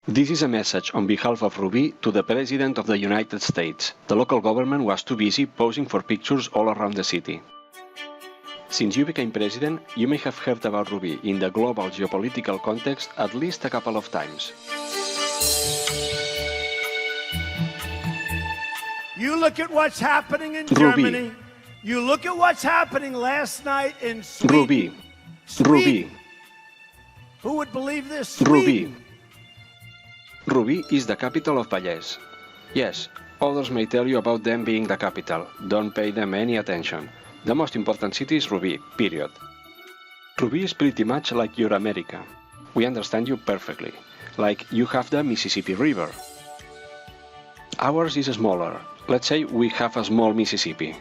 This is a message on behalf of Rubí to the President of the United States. The local government was too busy posing for pictures all around the city. Since you became president, you may have heard about Rubí in the global geopolitical context at least a couple of times. You look at what's happening in Rubí. Germany. You look at what's happening last night in Sweden. Rubí. Rubí. Who would believe this? Rubí. Rubí is the capital of Vallès. Yes, others may tell you about them being the capital. Don't pay them any attention. The most important city is Rubí, period. Rubí is pretty much like your America. We understand you perfectly. Like you have the Mississippi River. Ours is smaller. Let's say we have a small Mississippi.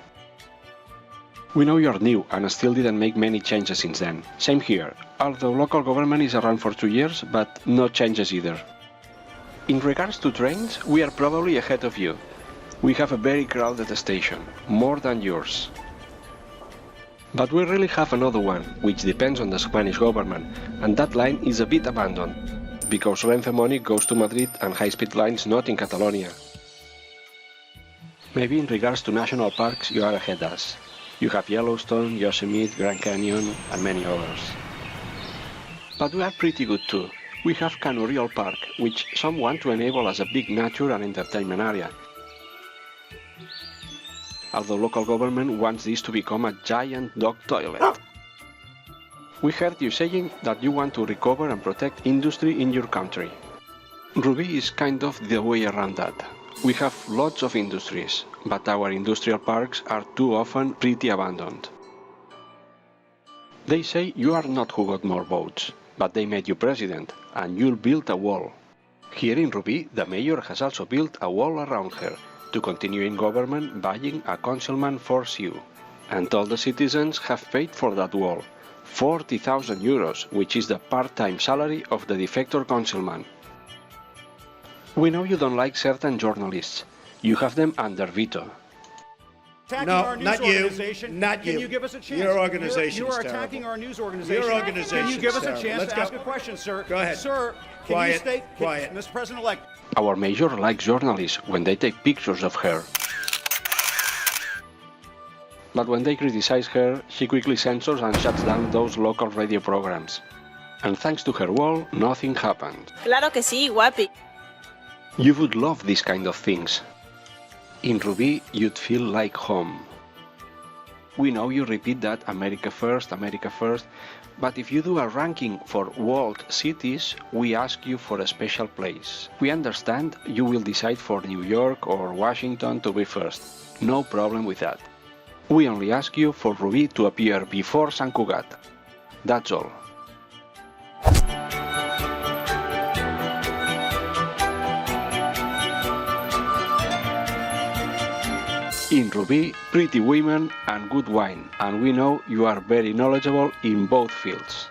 We know you're new and still didn't make many changes since then. Same here, although local government is around for 2 years, but no changes either. In regards to trains, we are probably ahead of you. We have a very crowded station, more than yours. But we really have another one, which depends on the Spanish government, and that line is a bit abandoned, because Renfe money goes to Madrid and high-speed lines not in Catalonia. Maybe in regards to national parks, you are ahead of us. You have Yellowstone, Yosemite, Grand Canyon, and many others. But we are pretty good too. We have Cano Real Park, which some want to enable as a big nature and entertainment area. Although local government wants this to become a giant dog toilet. We heard you saying that you want to recover and protect industry in your country. Rubí is kind of the way around that. We have lots of industries, but our industrial parks are too often pretty abandoned. They say you are not who got more votes, but they made you president, and you'll build a wall. Here in Rubí, the mayor has also built a wall around her, to continue in government buying a councilman force you. And all the citizens have paid for that wall, 40,000 euros, which is the part-time salary of the defector councilman. We know you don't like certain journalists. You have them under veto. No, not you. Not you. Can you give us a chance? Your organization You are is attacking terrible. our news organization. Your organization Can you give us a is chance terrible. to ask a question, sir? Go ahead. Sir, can Quiet, you state, quiet. Mr. President-elect? Our mayor likes journalists when they take pictures of her. But when they criticize her, she quickly censors and shuts down those local radio programs. And thanks to her wall, nothing happened. Claro que sí, guapi. You would love these kind of things. In Rubí, you'd feel like home. We know you repeat that America first, but if you do a ranking for world cities, we ask you for a special place. We understand you will decide for New York or Washington to be first. No problem with that. We only ask you for Rubí to appear before Sant Cugat. That's all. In Rubí, pretty women and good wine, and we know you are very knowledgeable in both fields.